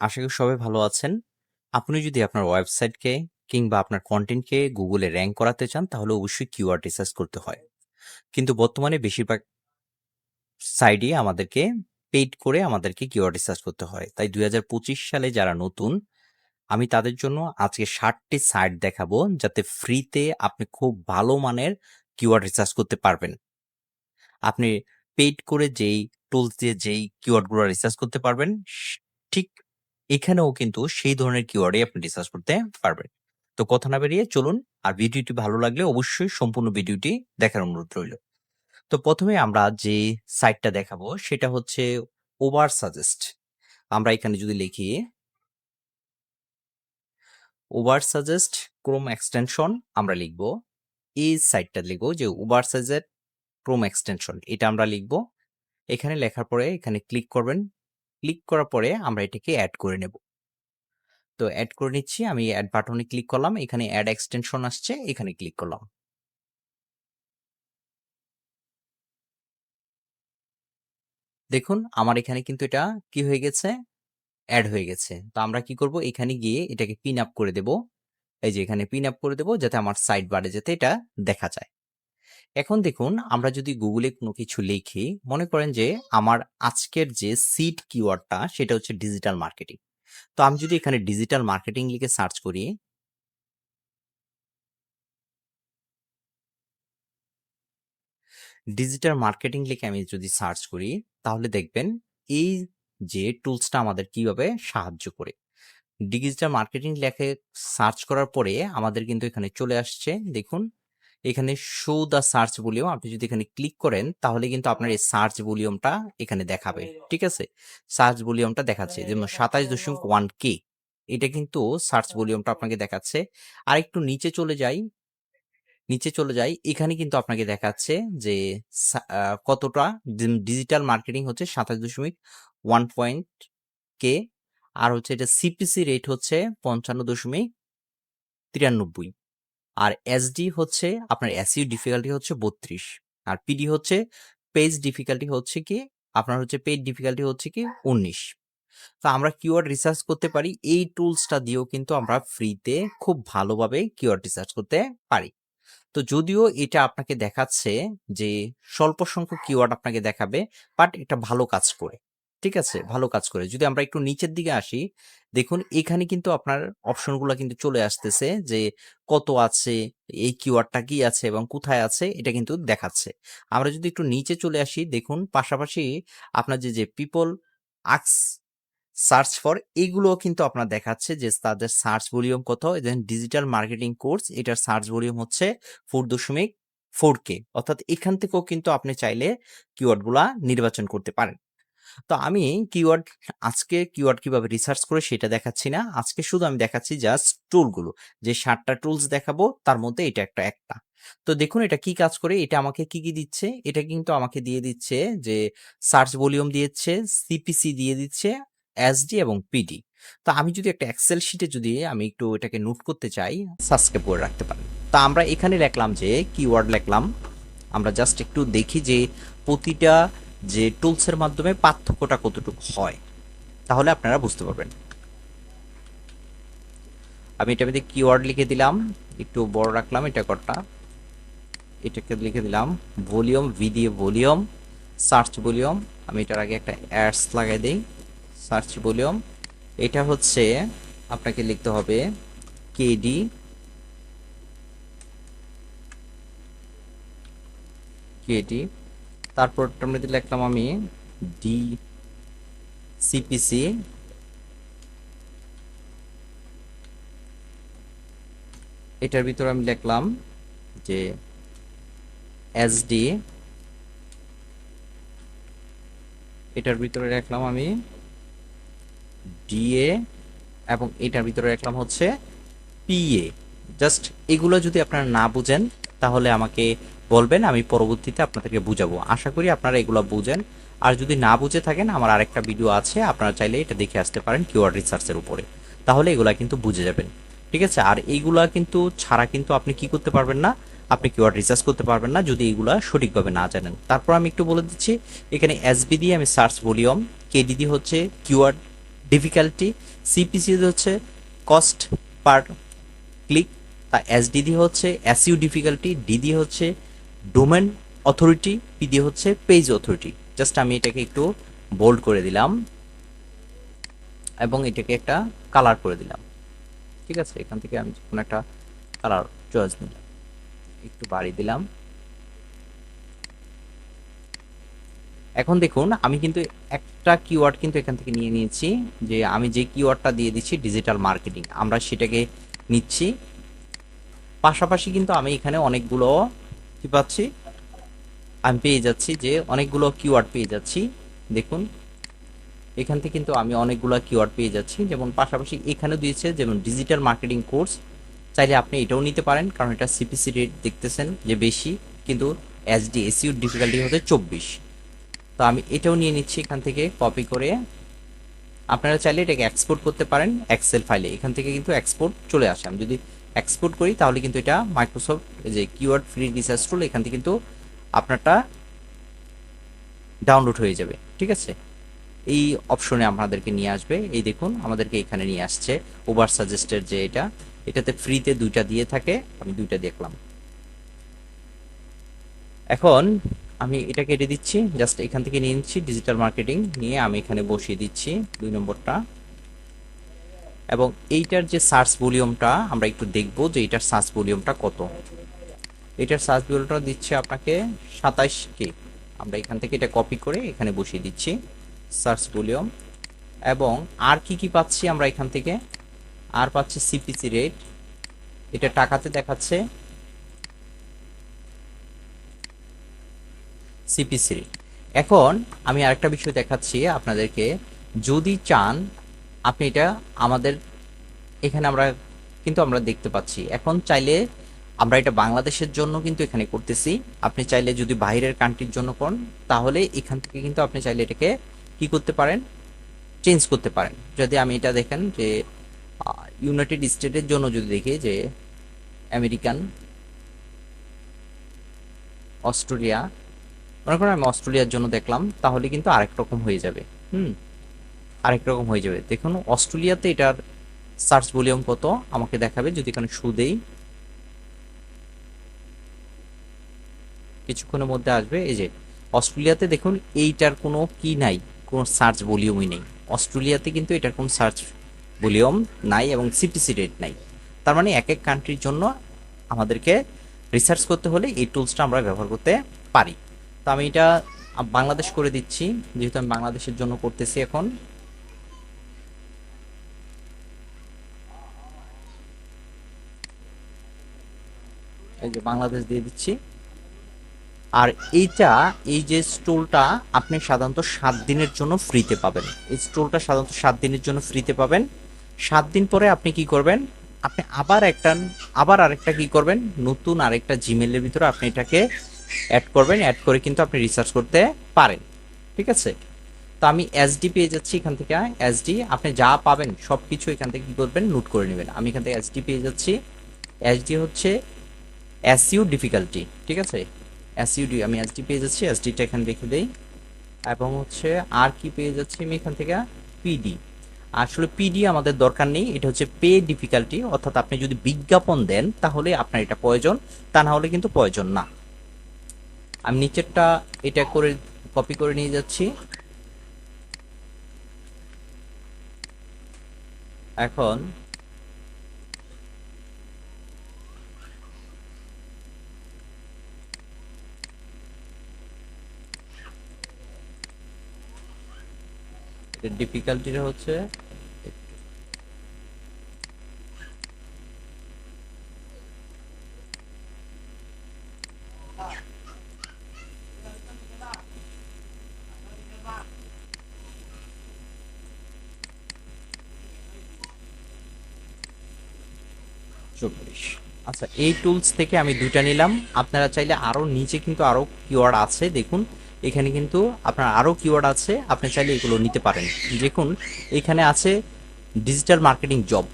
আশা করি সবাই ভালো আছেন। আপনি যদি আপনার ওয়েবসাইটকে কিংবা আপনার কনটেন্টকে গুগলে র‍্যাংক করাতে চান তাহলে অবশ্যই কিওয়ার্ড রিসার্চ করতে হয়। কিন্তু বর্তমানে বেশিরভাগ সাইটই আমাদেরকে পেইড করে আমাদেরকে কিওয়ার্ড রিসার্চ করতে হয়। তাই ২০২৫ সালে যারা নতুন, আমি তাদের জন্য আজকে ৭টি সাইট দেখাবো যাতে ফ্রিতে আপনি খুব ভালো মানের কিওয়ার্ড রিসার্চ করতে পারবেন। আপনি পেইড করে যেই টুলস দিয়ে যেই কিওয়ার্ডগুলো রিসার্চ করতে পারবেন, ঠিক এখানেও কিন্তু সেই ধরনের কিওয়ার্ডই আপনি রিসার্চ করতে পারবেন। তো কথা না বেরিয়ে চলুন, আর ভিডিওটি ভালো লাগলে অবশ্যই সম্পূর্ণ ভিডিওটি দেখার অনুরোধ রইল। তো ১ম এ আমরা যে সাইটটা দেখাবো সেটা হচ্ছে ওভারসাজেস্ট। আমরা এখানে যদি লিখি ওভারসাজেস্ট ক্রোম এক্সটেনশন আমরা লিখব। এই সাইটটা লিখব যে ওভারসাজেস্ট ক্রোম এক্সটেনশন, এটা আমরা লিখব। এখানে লেখার পরে এখানে ক্লিক করবেন। ক্লিক করার পরে আমরা এটাকে এড করে নেব। তো এড করে নিচ্ছি। আমি এড বাটনে ক্লিক করলাম। এখানে এড এক্সটেনশন আসছে, এখানে ক্লিক করলাম। দেখুন আমার এখানে কিন্তু এটা কি হয়ে গেছে? এড হয়ে গেছে। তো আমরা কি করব? এখানে গিয়ে এটাকে পিন আপ করে দেব। এই যে এখানে পিন আপ করে দেব যাতে আমার সাইড বারে যাতে এটা দেখা যায়। এখন দেখুন আমরা যদি গুগলে কোনো কিছু লিখি, মনে করেন যে আমার আজকের যে সিড কিওয়ার্ডটা সেটা হচ্ছে ডিজিটাল মার্কেটিং। তো আমি যদি এখানে ডিজিটাল মার্কেটিং লিখে সার্চ করি, ডিজিটাল মার্কেটিং লিখে আমি যদি সার্চ করি তাহলে দেখবেন এই যে টুলসটা আমাদের কিভাবে সাহায্য করে। ডিজিটাল মার্কেটিং লেখে সার্চ করার পরে আমাদের কিন্তু এখানে চলে আসছে। দেখুন এখানে শো দ্য সার্চ ভলিউম, আপনি যদি এখানে ক্লিক করেন তাহলে কিন্তু আপনার এই সার্চ ভলিউমটা এখানে দেখাবে। ঠিক আছে, সার্চ ভলিউমটা দেখাচ্ছে যেমন ২৭.1K, এটা কিন্তু সার্চ ভলিউমটা আপনাকে দেখাচ্ছে। আর একটু নিচে চলে যাই, এখানে কিন্তু আপনাকে দেখাচ্ছে যে কতটা ডিজিটাল মার্কেটিং হচ্ছে ২৭.1 পয়েন্ট কে, আর হচ্ছে এটা সিপিসি রেট হচ্ছে ৫৫.৯৩, আর এসডি হচ্ছে আপনার এসইও ডিফিকাল্টি হচ্ছে ৩২, আর পিডি হচ্ছে পেজ ডিফিকাল্টি হচ্ছে কি আপনার হচ্ছে পেজ ডিফিকাল্টি হচ্ছে কি ১৯। তো আমরা কিওয়ার্ড রিসার্চ করতে পারি এই টুলসটা দিয়েও, কিন্তু আমরা ফ্রিতে খুব ভালোভাবে কিওয়ার্ড রিসার্চ করতে পারি। তো যদিও এটা আপনাকে দেখাচ্ছে যে স্বল্প সংখ্যক কিওয়ার্ড আপনাকে দেখাবে, বাট এটা ভালো কাজ করে। ঠিক আছে, ভালো কাজ করে। যদি আমরা একটু নিচের দিকে আসি, দেখুন এখানে কিন্তু আপনার অপশনগুলো কিন্তু চলে আসতেছে যে কত আছে, এই কিওয়ার্ডটা কি আছে এবং কোথায় আছে এটা কিন্তু দেখাচ্ছে। আমরা যদি একটু নিচে চলে আসি, দেখুন পাশাপাশি আপনার যে পিপল আক্স সার্চ ফর, এইগুলো কিন্তু আপনার দেখাচ্ছে যে তাদের সার্চ ভলিউম কত। দেন ডিজিটাল মার্কেটিং কোর্স, এটার সার্চ ভলিউম হচ্ছে 4.4K, অর্থাৎ এখান থেকেও কিন্তু আপনি চাইলে কিওয়ার্ডগুলা নির্বাচন করতে পারেন। তো আমি আজকে কিওয়ার্ড কিভাবে রিসার্চ করে সেটা দেখাচ্ছি না। আজকে শুধু আমি দেখাচ্ছি জাস্ট টুলগুলো, যে ৭টা টুলস দেখাবো তার মধ্যে এটা একটা। তো দেখুন এটা কি কাজ করে, এটা আমাকে কি দিচ্ছে? এটা কিন্তু আমাকে দিয়ে দিচ্ছে যে সার্চ ভলিউম দিচ্ছে, সিপিসি দিয়ে দিচ্ছে, এসডি এবং পিডি। তো আমি যদি একটা এক্সেল শিটে যদি আমি একটু এটাকে নোট করতে চাই, সাবস্ক্রাইব করে রাখতে পারেন। তো আমরা এখানে লিখলাম যে কিওয়ার্ড লিখলাম। আমরা জাস্ট একটু দেখি যে প্রতিটা যে টুলসের মাধ্যমে পার্থক্যটা কতটুকু হয়, তাহলে আপনারা বুঝতে পারবেন। আমি এটা মধ্যে কিওয়ার্ড লিখে দিলাম, একটু বড় রাখলাম এটা কটা, এটাকে লিখে দিলাম ভলিউম, ভি দিয়ে ভলিউম, সার্চ ভলিউম। আমি এটার আগে একটা অ্যাডস লাগাই দিই, সার্চ ভলিউম। এটা হচ্ছে আপনাকে লিখতে হবে কেডি, কেডি। তারপর মধ্যে লিখলাম আমি ডি সিপিসি, এটার ভিতরে আমি লিখলাম যে এসডি, এটার ভিতরে রাখলাম আমি ডিএ, এবং এটার ভিতরে রাখলাম হচ্ছে পিএ। জাস্ট এগুলো যদি আপনারা না বুঝেন তাহলে আমাকে বলবেন, আমি পরবর্তীতে আপনাদেরকে বুঝাবো। আশা করি আপনারা এগুলো বুঝেন। আর যদি না বুঝে থাকেন, আমার আরেকটা ভিডিও আছে, আপনারা চাইলে এটা দেখে আসতে পারেন কিওয়ার্ড রিসার্চের উপরে, তাহলে এগুলা কিন্তু বুঝে যাবেন। ঠিক আছে, আর এইগুলা কিন্তু ছাড়া কিন্তু আপনি কি করতে পারবেন না, আপনি কিওয়ার্ড রিসার্চ করতে পারবেন না যদি এইগুলা সঠিকভাবে না জানেন। তারপর আমি একটু বলে দিচ্ছি, এখানে এসবি দিয়ে আমি সার্চ ভলিউম, কেডি দিয়ে হচ্ছে কিওয়ার্ড ডিফিকাল্টি, সিপিসি হচ্ছে কস্ট পার ক্লিক, তা এসডি দিয়ে হচ্ছে এসইউ ডিফিকাল্টি, ডি দিয়ে হচ্ছে ডোমেন অথরিটি, পি দিয়ে হচ্ছে পেজ অথরিটি। জাস্ট আমি এটাকে একটু বোল্ড করে দিলাম এবং এটাকে একটা কালার করে দিলাম। ঠিক আছে, এখান থেকে আমি কোনো একটা কালার চয়েস নিলাম, একটু বাড়িয়ে দিলাম। এখন দেখুন আমি কিন্তু একটা কিওয়ার্ড কিন্তু এখান থেকে নিয়ে নিয়েছি, যে আমি যে কিওয়ার্ডটা দিয়ে দিচ্ছি ডিজিটাল মার্কেটিং, আমরা সেটাকে নিচ্ছি। পাশাপাশি কিন্তু আমি এখানে অনেকগুলো কি পাচ্ছি, আমি পেয়ে যাচ্ছি যে অনেকগুলো কিওয়ার্ড পেয়ে যাচ্ছি। দেখুন এখান থেকে কিন্তু আমি অনেকগুলো কিওয়ার্ড পেয়ে যাচ্ছি, যেমন পাশাপাশি এখানে দিয়েছে যেমন ডিজিটাল মার্কেটিং কোর্স, চাইলে আপনি এটাও নিতে পারেন, কারণ এটা সিপিসি রেট দেখতেছেন যে বেশি, কিন্তু এসডি এসইউ ডিফিকাল্টি হচ্ছে 24। তো আমি এটাও নিয়ে নিচ্ছি এখান থেকে কপি করে। আপনারা চাইলে এটাকে এক্সপোর্ট করতে পারেন এক্সেল ফাইলে, এখান থেকে কিন্তু এক্সপোর্ট চলে আসে। আমি যদি এক্সপোর্ট করি তাহলে কিন্তু এটা মাইক্রোসফট যে কিওয়ার্ড ফ্রি রিসার্চ টুল, এখান থেকে কিন্তু আপনারটা ডাউনলোড হয়ে যাবে। ঠিক আছে, এই অপশনে আপনাদেরকে নিয়ে আসবে। এই দেখুন আমাদেরকে এখানে নিয়ে আসছে ওভার সাজেস্টেড, যে এটাতে ফ্রিতে দুইটা দিয়ে থাকে, আমি দুইটা দেখলাম। এখন আমি এটা কেটে দিচ্ছি, জাস্ট এখান থেকে নিয়ে নিচ্ছি ডিজিটাল মার্কেটিং, নিয়ে আমি এখানে বসিয়ে দিচ্ছি 2 নম্বরটা। এবং এইটার যে সার্চ ভলিউমটা আমরা একটু দেখব যে এটার সার্চ ভলিউমটা কত। এটার সার্চ ভলিউমটা দিচ্ছে আপনাকে 27K। আমরা এখান থেকে এটা কপি করে এখানে বসিয়ে দিচ্ছি সার্চ ভলিউম। এবং আর কি কি পাচ্ছি আমরা এখান থেকে, আর পাচ্ছি সিপিসি রেট, এটা টাকাতে দেখাচ্ছে সিপিসি রেট। এখন আমি আরেকটা বিষয় দেখাচ্ছি আপনাদেরকে, যদি চান আপনি এটা আমাদের এখানে আমরা দেখতে পাচ্ছি। এখন চাইলে আমরা এটা বাংলাদেশের জন্য কিন্তু এখানে করতেছি, আপনি চাইলে যদি বাইরের কান্ট্রির জন্য করেন তাহলে এখান থেকে কিন্তু আপনি চাইলে এটাকে কি করতে পারেন, চেঞ্জ করতে পারেন। যদি আমি এটা দেখেন যে ইউনাইটেড স্টেটের জন্য যদি দেখি যে আমেরিকান, অস্ট্রেলিয়া, মনে করেন আমি অস্ট্রেলিয়ার জন্য দেখলাম, তাহলে কিন্তু আরেক রকম হয়ে যাবে। আরেক রকম হয়ে যাবে। দেখুন অস্ট্রেলিয়াতে এটার সার্চ ভলিউম কত আমাকে দেখাবে, যদি এখানে শু দেই কিছুক্ষণের মধ্যে আসবে। এই যে অস্ট্রেলিয়াতে দেখুন এইটার কোনো কি নাই, কোনো সার্চ ভলিউমই নেই। অস্ট্রেলিয়াতে কিন্তু এটার কোনো সার্চ ভলিউম নাই এবং সিপিসি রেট নাই। তার মানে এক এক কান্ট্রির জন্য আমাদেরকে রিসার্চ করতে হলে এই টুলসটা আমরা ব্যবহার করতে পারি। তো আমি এটা বাংলাদেশ করে দিচ্ছি, যেহেতু আমি বাংলাদেশের জন্য করতেছি। এখন এই যে বাংলাদেশ দিয়ে দিচ্ছি। আর এই যে স্টোলটা আপনি সাধারণত 7 দিনের জন্য ফ্রিতে পাবেন। এই স্টোলটা সাধারণত 7 দিনের জন্য ফ্রিতে পাবেন। 7 দিন পরে আপনি কি করবেন, আপনি আবার আরেকটা কি করবেন, নতুন আরেকটা জিমেলের ভিতরে আপনি এটাকে অ্যাড করবেন। অ্যাড করে কিন্তু আপনি রিসার্চ করতে পারেন। ঠিক আছে, তো আমি এসডি পেয়ে যাচ্ছি এখান থেকে। এসডি আপনি যা পাবেন সব কিছু এখান থেকে কি করবেন, নোট করে নেবেন। আমি এখান থেকে এসডি পেয়ে যাচ্ছি। এসডি হচ্ছে এসইউ ডিফিকাল্টি। ঠিক আছে, এসইউডি আমি এসডি পেয়ে যাচ্ছি, এসডিটা এখানে রেখে দেই। এবং হচ্ছে আর কি পেয়ে যাচ্ছি আমি এখান থেকে, পিডি। আসলে পিডি আমাদের দরকার নেই, এটা হচ্ছে পে ডিফিকাল্টি, অর্থাৎ আপনি যদি বিজ্ঞাপন দেন তাহলে আপনার এটা প্রয়োজন, তা না হলে কিন্তু প্রয়োজন না। আমি নিচেরটা এটা করে কপি করে নিয়ে যাচ্ছি। এখন ডিফিকাল্টিটা হচ্ছে চব্বিশ। আচ্ছা, এই টুলস থেকে আমি দুইটা নিলাম। আপনারা চাইলে আরো নিচে কিন্তু আরো কিওয়ার্ড আছে, দেখুন এখানে কিন্তু আপনার আরো কিওয়ার্ড আছে, আপনি চাইলে এগুলো নিতে পারেন। দেখুন এখানে আছে ডিজিটাল মার্কেটিং জব,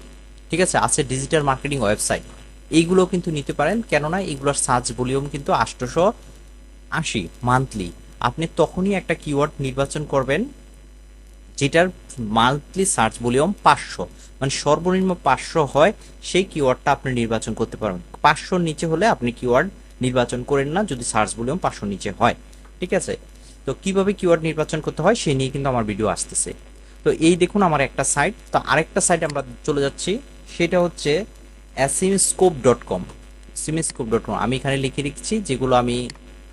ঠিক আছে, আছে ডিজিটাল মার্কেটিং ওয়েবসাইট, এইগুলো কিন্তু নিতে পারেন। কেননা এগুলোর সার্চ ভলিউম কিন্তু 880 মান্থলি। আপনি তখনই একটা কিওয়ার্ড নির্বাচন করবেন যেটার মান্থলি সার্চ ভলিউম 500, মানে সর্বনিম্ন 500 হয়, সেই কিওয়ার্ডটা আপনি নির্বাচন করতে পারবেন। 500 নিচে হলে আপনি কিওয়ার্ড নির্বাচন করেন না, যদি সার্চ ভলিউম 500 নিচে হয়। ঠিক আছে, তো কিভাবে কিওয়ার্ড নির্বাচন করতে হয় সেই নিয়ে কিন্তু আমার ভিডিও আসতেছে। তো এই দেখুন আমার একটা সাইট, তো আরেকটা সাইট আমরা চলে যাচ্ছি, সেটা হচ্ছে simscope.com। simscope.com আমি এখানে লিখে রেখেছি যেগুলো আমি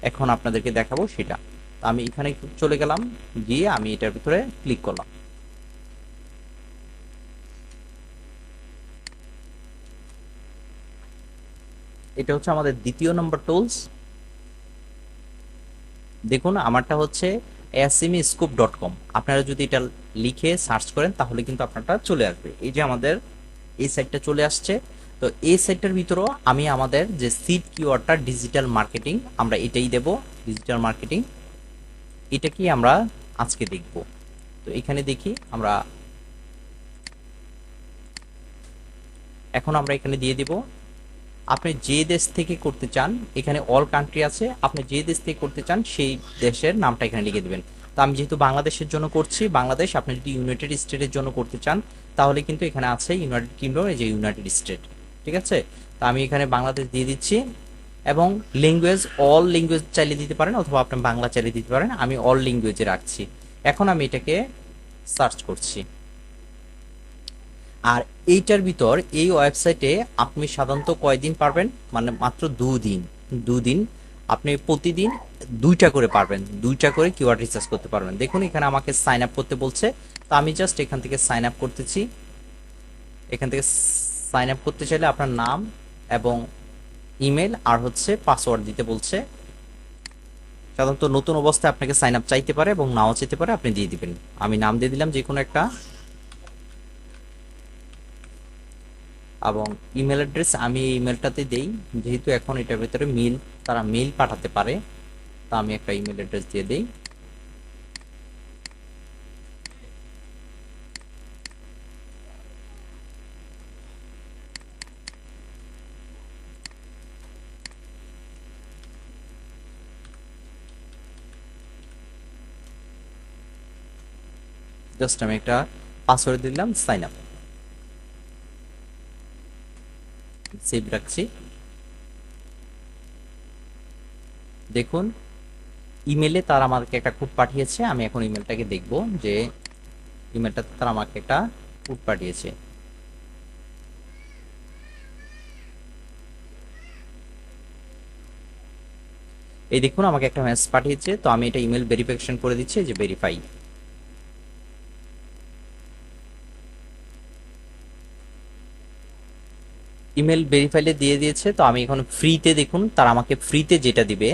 এখন আপনাদেরকে দেখাবো সেটা। তো আমি এখানে চলে গেলাম, গিয়ে আমি এটার ভিতরে ক্লিক করলাম। এটা হচ্ছে আমাদের দ্বিতীয় নম্বর টুলস। দেখুন আমারটা হচ্ছে simscope.com। আপনারা যদি এটা লিখে সার্চ করেন তাহলে কিন্তু আপনারটা চলে আসবে। এই যে আমাদের এই সাইটটা চলে আসছে। তো এই সাইটটার ভিতরেও আমি আমাদের যে সিড কিওয়ার্ডটা ডিজিটাল মার্কেটিং, আমরা এটাই দেব, ডিজিটাল মার্কেটিং। এটা কি আমরা আজকে দেখব। তো এখানে দেখি আমরা, এখন আমরা এখানে দিয়ে দিব আপনি যে দেশ থেকে করতে চান, এখানে অল কান্ট্রি আছে, আপনি যে দেশ থেকে করতে চান সেই দেশের নামটা এখানে লিখে দেবেন। তো আমি যেহেতু বাংলাদেশের জন্য করছি বাংলাদেশ, আপনি যদি ইউনাইটেড স্টেটের জন্য করতে চান তাহলে কিন্তু এখানে আছে ইউনাইটেড কিংডম, এই যে ইউনাইটেড স্টেট। ঠিক আছে, তো আমি এখানে বাংলাদেশ দিয়ে দিচ্ছি, এবং ল্যাঙ্গুয়েজ অল ল্যাঙ্গুয়েজ চাইলে দিতে পারেন অথবা আপনি বাংলা চাইলে দিতে পারেন, আমি অল ল্যাঙ্গুয়েজে রাখছি। এখন আমি এটাকে সার্চ করছি। আর এইটার ভিতর এই ওয়েবসাইটে আপনি সাধারণত কয়দিন পারবেন, মানে মাত্র 2 দিন। 2 দিন আপনি প্রতিদিন 2টা করে পারবেন, 2টা করে কিওয়ার্ড রিসার্চ করতে পারবেন। দেখুন এখানে আমাকে সাইন আপ করতে বলছে, তো আমি জাস্ট এখান থেকে সাইন আপ করতেছি। এখান থেকে সাইন আপ করতে চাইলে আপনার নাম এবং ইমেল আর হচ্ছে পাসওয়ার্ড দিতে বলছে। সাধারণত নতুন অবস্থায় আপনাকে সাইন আপ চাইতে পারে এবং নাও চাইতে পারে, আপনি দিয়ে দিবেন। আমি নাম দিয়ে দিলাম যে কোনো একটা, এবং ইমেল অ্যাড্রেস আমি এই ইমেলটাতে দেই, যেহেতু এখন এটার ভিতরে মেল, তারা মেল পাঠাতে পারে, তা আমি একটা ইমেল অ্যাড্রেস দিয়ে দেই। জাস্ট আমি একটা পাসওয়ার্ড দিলাম, সাইন আপ, সেভ রাখছি। দেখুন ইমেলে তারা আমাকে একটা কোড পাঠিয়েছে, আমি এখন ইমেলটাকে দেখব যে ইমেলটাতে তারা আমাকে একটা কোড পাঠিয়েছে। এই দেখুন আমাকে একটা মেসেজ পাঠিয়েছে, তো আমি এটা ইমেল ভেরিফিকেশন করে দিচ্ছি, যে ভেরিফাই। ইমেল ভেরিফাইলে দিয়ে দিয়েছে, তো আমি এখন ফ্রিতে, দেখুন তারা আমাকে ফ্রিতে যেটা দিবে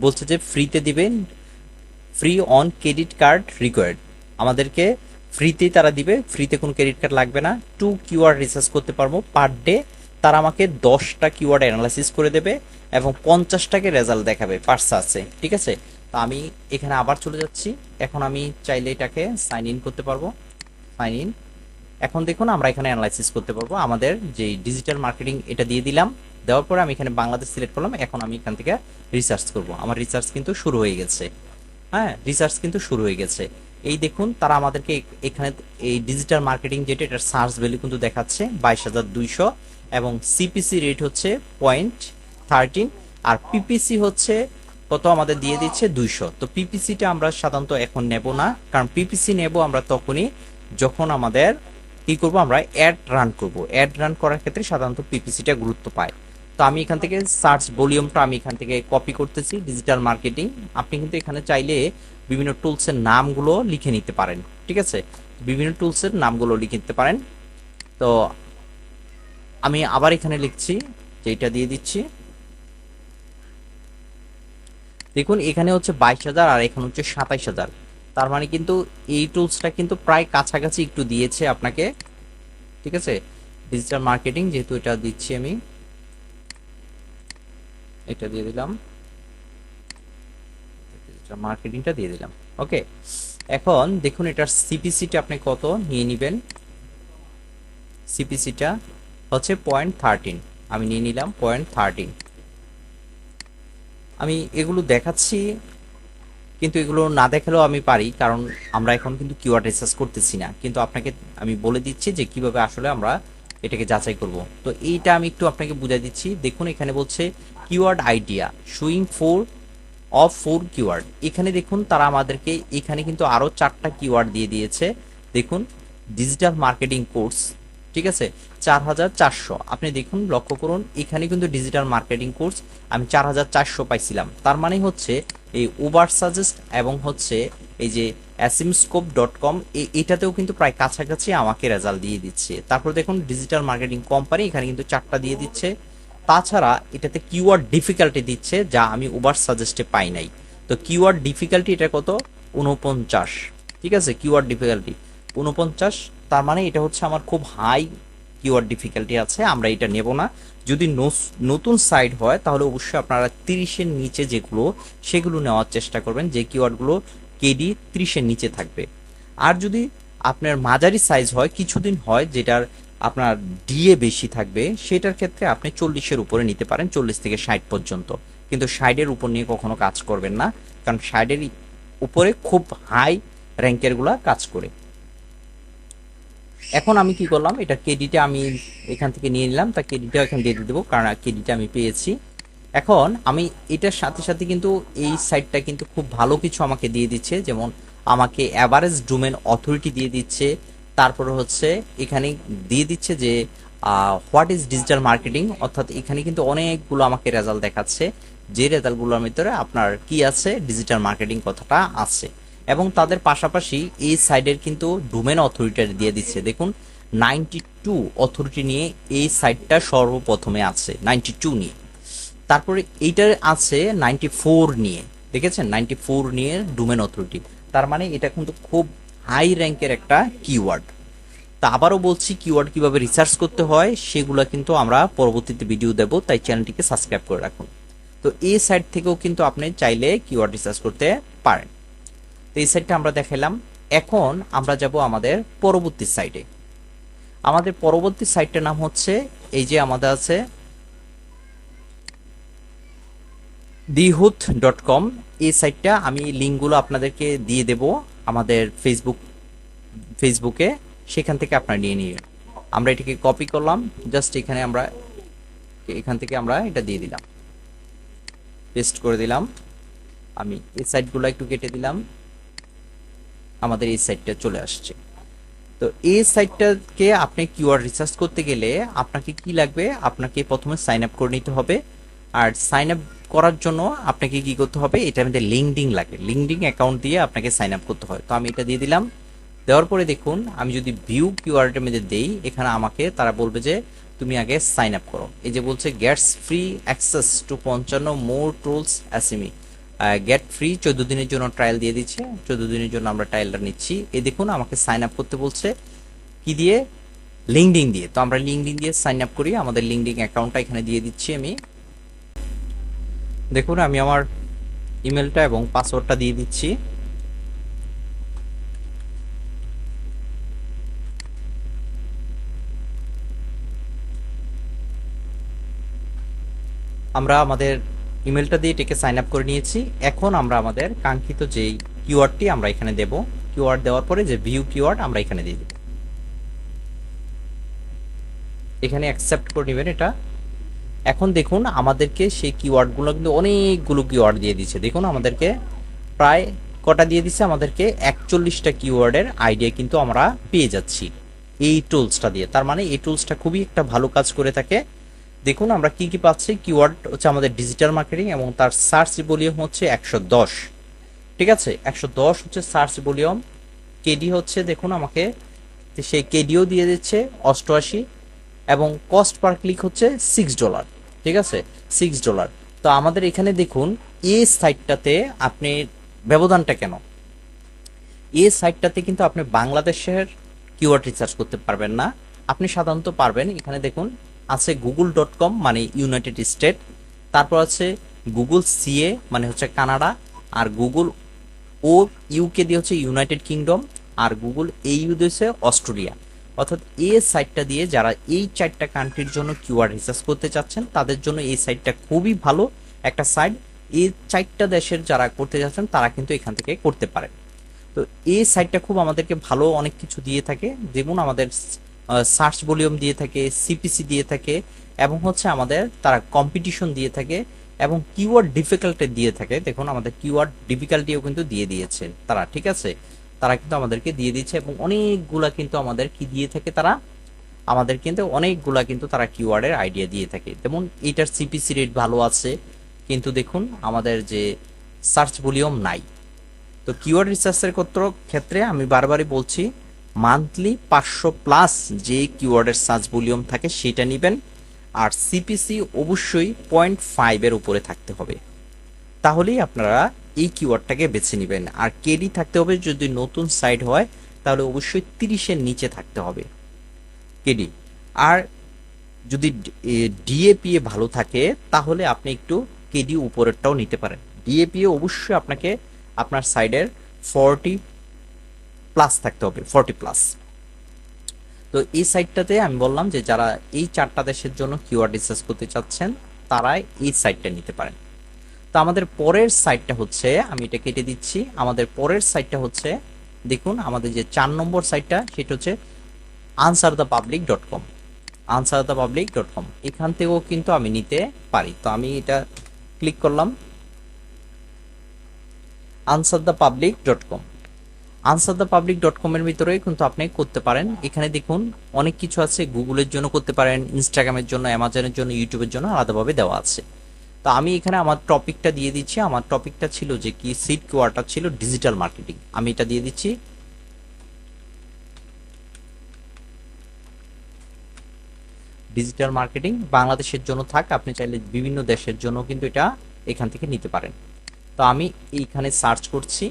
বলছে যে ফ্রিতে দিবেন, free on credit card required. আমাদেরকে ফ্রিতেই তারা দিবে, ফ্রিতে কোনো ক্রেডিট কার্ড লাগবে না। 2 কিওয়ার্ড রিসার্চ করতে পারবো পার ডে। তারা আমাকে 10টা কিওয়ার্ড অ্যানালাইসিস করে দেবে এবং 50টাকে রেজাল্ট দেখাবে পার সার্চে। ঠিক আছে, তো আমি এখানে আবার চলে যাচ্ছি। এখন আমি চাইলে এটাকে সাইন ইন করতে পারবো, সাইন ইন। এখন দেখুন আমরা এখানে অ্যানালাইসিস করতে পারবো আমাদের যে ডিজিটাল মার্কেটিং, এটা দিয়ে দিলাম। দেওয়ার পরে আমি এখানে বাংলাদেশ সিলেক্ট করলাম। এখন আমি এখান থেকে রিসার্চ করব, আমার রিসার্চ কিন্তু শুরু হয়ে গেছে। হ্যাঁ, রিসার্চ কিন্তু শুরু হয়ে গেছে। এই দেখুন তারা আমাদেরকে এখানে এই ডিজিটাল মার্কেটিং যেটা, এটার সার্চ ভ্যালু কিন্তু দেখাচ্ছে 22,200, এবং সিপিসি রেট হচ্ছে 0.13, আর পিপিসি হচ্ছে কত আমাদের দিয়ে দিচ্ছে 200। তো পিপিসিটা আমরা সাধারণত এখন নেব না, কারণ পিপিসি নেব আমরা তখনই যখন আমাদের কি করব, আমরা অ্যাড রান করব। অ্যাড রান করার ক্ষেত্রে সাধারণত পিপিসিটা গুরুত্ব পায়। তো আমি এখান থেকে সার্চ ভলিউমটা আমি এখান থেকে কপি করতেছি, ডিজিটাল মার্কেটিং। আপনি কিন্তু এখানে চাইলে বিভিন্ন টুলসের নামগুলো লিখে নিতে পারেন। ঠিক আছে, বিভিন্ন টুলসের নামগুলো লিখে নিতে পারেন। তো আমি আবার এখানে লিখছি, যেটা দিয়ে দিচ্ছি। দেখুন এখানে হচ্ছে 22,000 আর এখানে হচ্ছে 27,000। তার মানে কিন্তু এই টুলসটা কিন্তু প্রায় কাছাকাছি একটু দিয়েছে আপনাকে। ঠিক আছে, ডিজিটাল মার্কেটিং যেহেতু এটা দিচ্ছি, আমি এটা দিয়ে দিলাম, মার্কেটিংটা দিয়ে দিলাম। ওকে, এখন দেখুন এটার সিপিসিটা আপনি কত নিয়ে নেবেন। সিপিসিটা হচ্ছে 0.13, আমি নিয়ে নিলাম 0.13। আমি এগুলো দেখাচ্ছি কিন্তু এগুলো না দেখালেও আমি পারি, কারণ আমরা এখন কিন্তু কিওয়ার্ড রিসার্চ করতেছি না, কিন্তু আপনাকে আমি বলে দিচ্ছি যে কিভাবে আসলে আমরা এটাকে যাচাই করব। তো এইটা আমি একটু আপনাকে বুঝাই দিচ্ছি। দেখুন এখানে বলছে keyword idea শুইং four of four keyword. এখানে দেখুন তারা আমাদেরকে এখানে কিন্তু আরও 4টা কিওয়ার্ড দিয়ে দিয়েছে। দেখুন ডিজিটাল মার্কেটিং কোর্স, ঠিক আছে, 4400। আপনি দেখুন লক্ষ্য করুন এখানে কিন্তু ডিজিটাল মার্কেটিং কোর্স আমি 4400 পাইছিলাম। তার মানে হচ্ছে এই উবার সাজেস্ট এবং হচ্ছে এই যে asimscope.com এটাতেও কিন্তু প্রায় কাছাকাছি আমাকে রেজাল্ট দিয়ে দিচ্ছে। তারপর দেখুন ডিজিটাল মার্কেটিং কোম্পানি এখানে কিন্তু 4টা দিয়ে দিচ্ছে। তাছাড়া এটাতে কিওয়ার্ড ডিফিকাল্টি দিচ্ছে যা আমি উবার সাজেস্টে পাই নাই। তো কিওয়ার্ড ডিফিকাল্টি এটা কত, 49। ঠিক আছে, কিওয়ার্ড ডিফিকাল্টি 49। তার মানে এটা হচ্ছে আমার খুব হাই কিওয়ার্ড ডিফিকাল্টি আছে, আমরা এটা নেব না। যদি নতুন সাইট হয় তাহলে অবশ্যই আপনারা 30-এর নিচে যেগুলো সেগুলো নেওয়ার চেষ্টা করবেন, যে কিওয়ার্ডগুলো কেডি 30-এর নিচে থাকবে। আর যদি আপনার মাঝারি সাইজ হয়, কিছুদিন হয় যেটার আপনার ডিএ বেশি থাকবে, সেটার ক্ষেত্রে আপনি 40-এর উপরে নিতে পারেন, 40 থেকে 60 পর্যন্ত। কিন্তু 60-এর উপর নিয়ে কখনো কাজ করবেন না, কারণ 60-এর উপরে খুব হাই র্যাঙ্কেরগুলা কাজ করে। এখন আমি কি করলাম, এটা কেডিটা আমি এখান থেকে নিয়ে নিলাম, তা কেডিটা এখানে দিয়ে দেবো কারণ কেডিটা আমি পেয়েছি। এখন আমি এটার সাথে সাথে কিন্তু এই সাইটটা কিন্তু খুব ভালো কিছু আমাকে দিয়ে দিচ্ছে, যেমন আমাকে অ্যাভারেজ ডোমেন অথরিটি দিয়ে দিচ্ছে। তারপরে হচ্ছে এখানে দিয়ে দিচ্ছে যে হোয়াট ইজ ডিজিটাল মার্কেটিং, অর্থাৎ এখানে কিন্তু অনেকগুলো আমাকে রেজাল্ট দেখাচ্ছে, যে রেজাল্টগুলোর ভিতরে আপনার কি আছে, ডিজিটাল মার্কেটিং কথাটা আছে। এবং তাদের পাশাপাশি এই সাইডের কিন্তু ডোমেন অথরিটি দিয়ে দিচ্ছে। দেখুন 92 অথরিটি নিয়ে এই সাইটটা সর্বপ্রথমে আছে, 92 নিয়ে। তারপরে এইটার আছে 94 নিয়ে, দেখেছেন 94 নিয়ে ডোমেন অথরিটি। তার মানে এটা কিন্তু খুব হাই র্যাঙ্কের একটা কিওয়ার্ড। তা আবারও বলছি, কিওয়ার্ড কিভাবে রিসার্চ করতে হয় সেগুলো কিন্তু আমরা পরবর্তীতে ভিডিও দেব, তাই চ্যানেলটিকে সাবস্ক্রাইব করে রাখুন। তো এই সাইট থেকেও কিন্তু আপনি চাইলে কিওয়ার্ড রিসার্চ করতে পারেন। তো এই সাইটটা আমরা দেখালাম। এখন আমরা যাব আমাদের পরবর্তী সাইটে। আমাদের পরবর্তী সাইটটার নাম হচ্ছে, এই যে আমাদের আছে dihuth.com। এই সাইটটা আমি লিঙ্কগুলো আপনাদেরকে দিয়ে দেব আমাদের ফেসবুকে, সেখান থেকে আপনারা নিয়ে নিন। আমরা এটাকে কপি করলাম, জাস্ট এখান থেকে আমরা এটা দিয়ে দিলাম, পেস্ট করে দিলাম। আমি এই সাইটগুলো একটু কেটে দিলাম, আমাদের এই সাইটটা চলে আসছে। তো এই সাইটটাকে আপনি কিওয়ার্ড রিসার্চ করতে গেলে আপনাকে কি লাগবে, আপনাকে প্রথমে সাইন আপ করে নিতে হবে। আর সাইন আপ করার জন্য আপনাকে কি করতে হবে, এটার মধ্যে লিঙ্কডিন লাগে, লিঙ্কডিন অ্যাকাউন্ট দিয়ে আপনাকে সাইন আপ করতে হয়। তো আমি এটা দিয়ে দিলাম। দেওয়ার পরে দেখুন আমি যদি ভিউ কিওয়ার্ডের মধ্যে দেই, এখানে আমাকে তারা বলবে যে তুমি আগে সাইন আপ করো। এই যে বলছে gets free access to 55 more tools অ্যাসিমি, গেট ফ্রি 14 দিনের জন্য ট্রায়াল দিয়ে দিচ্ছে। 14 দিনের জন্য আমরা ট্রায়ালটা নিচ্ছি। এই দেখুন আমাকে সাইন আপ করতে বলছে কি দিয়ে, লিঙ্কডিন দিয়ে। তো আমরা লিঙ্কডিন দিয়ে সাইন আপ করি, আমাদের লিঙ্কডিন অ্যাকাউন্টটা এখানে দিয়ে দিচ্ছি আমি। দেখুন আমি আমার ইমেলটা এবং পাসওয়ার্ডটা দিয়ে দিচ্ছি। আমরা আমাদের ইমেলটা দিয়ে এটাকে সাইন আপ করে নিয়েছি। এখন আমরা আমাদের কাঙ্ক্ষিত যেই কিওয়ার্ডটি আমরা এখানে দেব, কিওয়ার্ড দেওয়ার পরে যে ভিউ কিওয়ার্ড আমরা এখানে দিয়ে দেব, এখানে অ্যাকসেপ্ট করে নেবেন এটা। এখন দেখুন আমাদেরকে সেই কিওয়ার্ডগুলো কিন্তু অনেকগুলো কিওয়ার্ড দিয়ে দিচ্ছে। দেখুন আমাদেরকে প্রায় কটা দিয়ে দিচ্ছে, আমাদেরকে 41টা কিওয়ার্ডের আইডিয়া কিন্তু আমরা পেয়ে যাচ্ছি এই টুলসটা দিয়ে। তার মানে এই টুলসটা খুবই একটা ভালো কাজ করে থাকে। দেখুন আমরা কি কি পাচ্ছি, কিওয়ার্ড হচ্ছে আমাদের ডিজিটাল মার্কেটিং এবং তার সার্চ ভলিউম হচ্ছে 110। ঠিক আছে, 110 হচ্ছে সার্চ ভলিউম। কেডি হচ্ছে দেখুন আমাকে সেই কেডিও দিয়ে দিচ্ছে 88, এবং কস্ট পার ক্লিক হচ্ছে $6। ঠিক আছে, $6। তো আমাদের এখানে দেখুন এই সাইটটাতে আপনি ব্যবধানটা কেন, এই সাইটটাতে কিন্তু আপনি বাংলাদেশের কিওয়ার্ড রিসার্চ করতে পারবেন না, আপনি সাধারণত পারবেন। এখানে দেখুন আছে google.com মানে ইউনাইটেড স্টেট, তারপর আছে গুগল সিএ মানে হচ্ছে কানাডা, আর গুগল ও ইউকে দিয়ে হচ্ছে ইউনাইটেড কিংডম, আর গুগল এইউ দিয়েছে অস্ট্রেলিয়া। অর্থাৎ এই সাইটটা দিয়ে যারা এই 4টা কান্ট্রির জন্য কিওয়ার্ড রিসার্চ করতে চাচ্ছেন তাদের জন্য এই সাইটটা খুবই ভালো একটা সাইট। এই 4টা দেশের যারা করতে যাচ্ছেন তারা কিন্তু এখান থেকে করতে পারেন। তো এই সাইটটা খুব আমাদেরকে ভালো অনেক কিছু দিয়ে থাকে, যেমন আমাদের সার্চ ভলিউম দিয়ে থাকে, সিপিসি দিয়ে থাকে, এবং হচ্ছে আমাদের তারা কম্পিটিশন দিয়ে থাকে, এবং কিওয়ার্ড ডিফিকাল্টি দিয়ে থাকে। দেখুন আমাদের কিওয়ার্ড ডিফিকাল্টিও কিন্তু দিয়ে দিয়েছে তারা, ঠিক আছে, তারা কিন্তু আমাদেরকে দিয়ে দিচ্ছে, এবং অনেকগুলা কিন্তু আমাদের কি দিয়ে থাকে তারা, আমাদের কিন্তু অনেকগুলা কিন্তু তারা কিওয়ার্ডের আইডিয়া দিয়ে থাকে। যেমন এটার সিপিসি রেট ভালো আছে, কিন্তু দেখুন আমাদের যে সার্চ ভলিউম নাই। তো কিওয়ার্ড রিসার্চের ক্ষেত্রে আমি বারবারই বলছি, মান্থলি 500+ যে কিওয়ার্ডের সার্চ ভলিউম থাকে সেটা নেবেন, আর সিপিসি অবশ্যই 0.5 উপরে থাকতে হবে, তাহলেই আপনারা এই কিওয়ার্ডটাকে বেছে নেবেন। আর কেডি থাকতে হবে, যদি নতুন সাইট হয় তাহলে অবশ্যই 30-এর নিচে থাকতে হবে কেডি। আর যদি ডিএপিএ ভালো থাকে তাহলে আপনি একটু কেডি উপরেরটাও নিতে পারেন। ডিএপিএ অবশ্যই আপনাকে আপনার সাইডের 40+ থাকতে হবে, 40+। তো এই সাইটটাতে আমি বললাম যে যারা এই 4টা দেশের জন্য কিওয়ার্ড রিসার্চ করতে চাচ্ছেন তারাই এই সাইটটা নিতে পারেন। তো আমাদের পরের সাইটটা হচ্ছে, আমি এটা কেটে দিচ্ছি, আমাদের পরের সাইটটা হচ্ছে, দেখুন আমাদের যে 4 নম্বর সাইটটা সেটা হচ্ছে answerthepublic.com। answerthepublic.com এখান থেকেও কিন্তু আমি নিতে পারি। তো আমি এটা ক্লিক করলাম, answerthepublic.com। answerthepublic.com এর ভিতরে কিন্তু আপনি করতে পারেন। এখানে দেখুন অনেক কিছু আছে, গুগলের জন্য করতে পারেন, ইনস্টাগ্রামের জন্য, অ্যামাজনের জন্য, ইউটিউবের জন্য আলাদাভাবে দেওয়া আছে। তো আমি এখানে আমার টপিকটা দিয়ে দিচ্ছি, আমার টপিকটা ছিল যে কি সিড কিওয়ার্ডটা ছিল ডিজিটাল মার্কেটিং, আমি এটা দিয়ে দিচ্ছি। ডিজিটাল মার্কেটিং বাংলাদেশের জন্য থাক, আপনি চাইলে বিভিন্ন দেশের জন্য কিন্তু এটা এখান থেকে নিতে পারেন। তো আমি এইখানে সার্চ করছি,